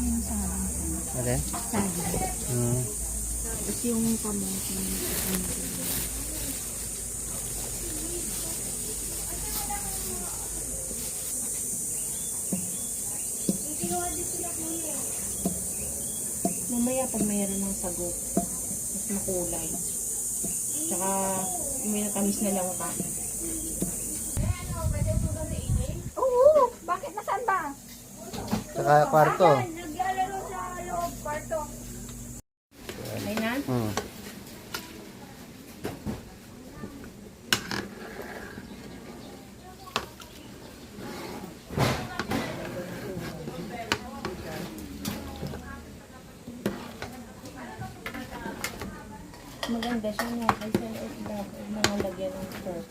yung saging. Alin? Saging. Hmm. Tapos yung kamote. Mamaya pag mayroon ng sagot, mas makulay. Tsaka yung may natamis na langka. Oo! Bakit? Nasaan ba? Saka kwarto. Naglalaro sa loob, kwarto. Ay na? Hmm. Maganda siya nga kasi sa loob mga lagyan ng surf.